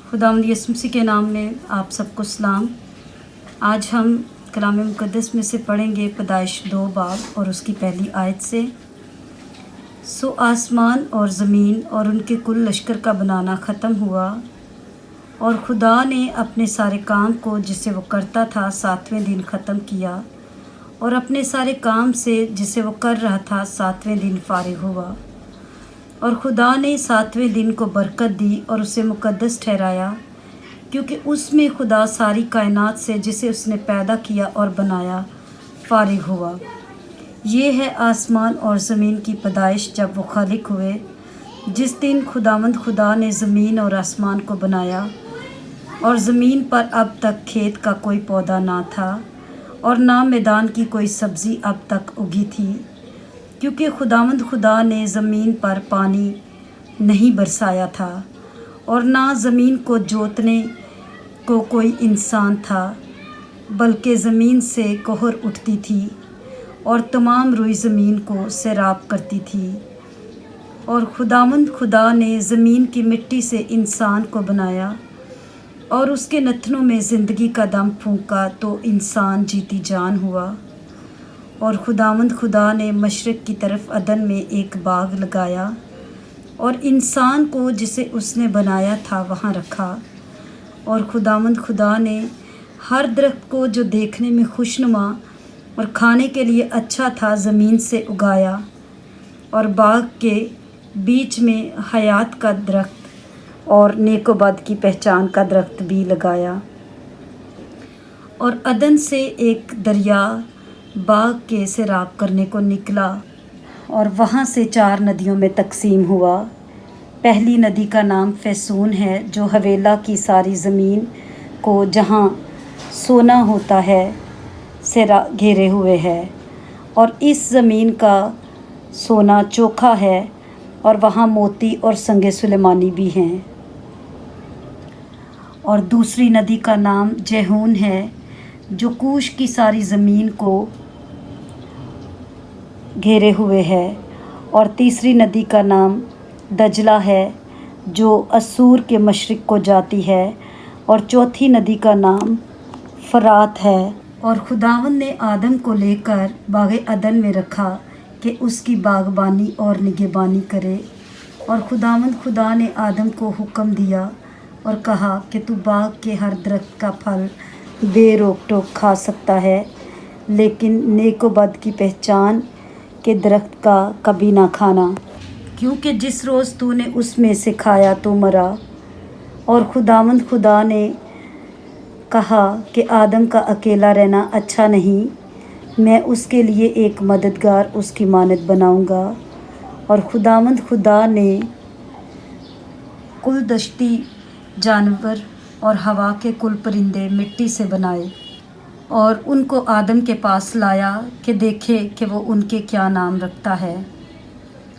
खुदावंद यीशु मसीह के नाम में आप सबको सलाम। आज हम कलाम मुक़द्दस में से पढ़ेंगे पैदाइश 2 बाब और उसकी पहली आयत से। सो आसमान और ज़मीन और उनके कुल लश्कर का बनाना ख़त्म हुआ और खुदा ने अपने सारे काम को जिसे वो करता था 7वें दिन ख़त्म किया और अपने सारे काम से जिसे वो कर रहा था 7वें दिन फारिग हुआ। और खुदा ने 7वें दिन को बरकत दी और उसे मुक़द्दस ठहराया, क्योंकि उसमें खुदा सारी कायनात से जिसे उसने पैदा किया और बनाया फारिग हुआ। ये है आसमान और ज़मीन की पैदाइश जब वो खालिक हुए। जिस दिन खुदावंद खुदा ने ज़मीन और आसमान को बनाया और ज़मीन पर अब तक खेत का कोई पौधा ना था और ना मैदान की कोई सब्ज़ी अब तक उगी थी, क्योंकि खुदावंद खुदा ने ज़मीन पर पानी नहीं बरसाया था और ना ज़मीन को जोतने को कोई इंसान था, बल्कि ज़मीन से कोहर उठती थी और तमाम रुई ज़मीन को सैराब करती थी। और खुदावंद खुदा ने ज़मीन की मिट्टी से इंसान को बनाया और उसके नथनों में ज़िंदगी का दम फूंका तो इंसान जीती जान हुआ। और खुदावंद खुदा ने मशरिक़ की तरफ अदन में एक बाग लगाया और इंसान को जिसे उसने बनाया था वहाँ रखा। और खुदावंद खुदा ने हर दरख्त को जो देखने में खुशनुमा और खाने के लिए अच्छा था ज़मीन से उगाया और बाग के बीच में हयात का दरख्त और नेक व बद की पहचान का दरख्त भी लगाया। और अदन से एक दरिया बाग के सैराब करने को निकला और वहाँ से 4 नदियों में तकसीम हुआ। पहली नदी का नाम फैसून है, जो हवेला की सारी ज़मीन को जहाँ सोना होता है से घेरे हुए है, और इस ज़मीन का सोना चोखा है और वहाँ मोती और संगे सुलेमानी भी हैं। और दूसरी नदी का नाम जहून है, जो कूश की सारी ज़मीन को घेरे हुए है। और तीसरी नदी का नाम दजला है, जो असूर के मशरिक़ को जाती है। और चौथी नदी का नाम फ़रात है। और खुदावंद ने आदम को लेकर बाग़े अदन में रखा कि उसकी बागबानी और निगहबानी करे। और खुदावंद खुदा ने आदम को हुक्म दिया और कहा कि तू बाग के हर दरख्त का फल बेरोक टोक खा सकता है, लेकिन नेक व बद की पहचान के दरख्त का कभी ना खाना, क्योंकि जिस रोज़ तूने उसमें से खाया तो मरा। और खुदावंद खुदा ने कहा कि आदम का अकेला रहना अच्छा नहीं, मैं उसके लिए एक मददगार उसकी मानद बनाऊंगा। और खुदावंद खुदा ने कुल दश्ती जानवर और हवा के कुल परिंदे मिट्टी से बनाए और उनको आदम के पास लाया कि देखे कि वो उनके क्या नाम रखता है।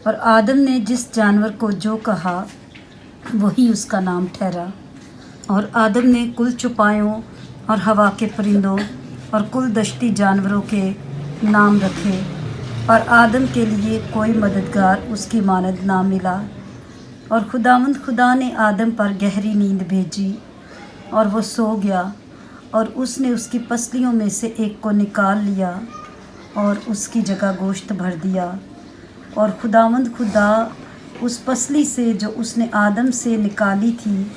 और आदम ने जिस जानवर को जो कहा वही उसका नाम ठहरा। और आदम ने कुल चौपायों और हवा के परिंदों और कुल दश्ती जानवरों के नाम रखे, और आदम के लिए कोई मददगार उसकी मानद ना मिला। और खुदावंद खुदा ने आदम पर गहरी नींद भेजी और वो सो गया, और उसने उसकी पसलियों में से एक को निकाल लिया और उसकी जगह गोश्त भर दिया। और खुदावंद खुदा उस पसली से जो उसने आदम से निकाली थी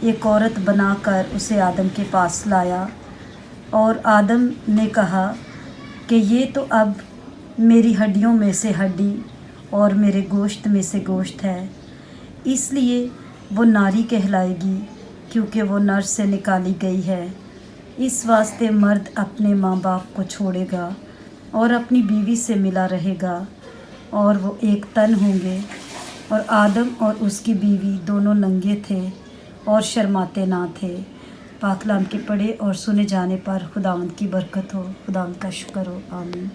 एक औरत बनाकर उसे आदम के पास लाया। और आदम ने कहा कि ये तो अब मेरी हड्डियों में से हड्डी और मेरे गोश्त में से गोश्त है, इसलिए वो नारी कहलाएगी, क्योंकि वो नर से निकाली गई है। इस वास्ते मर्द अपने माँ बाप को छोड़ेगा और अपनी बीवी से मिला रहेगा और वो एक तन होंगे। और आदम और उसकी बीवी दोनों नंगे थे और शर्माते ना थे। पाक कलाम के पढ़े और सुने जाने पर खुदावंद की बरकत हो। खुदावंद का शुक्र हो। आमीन।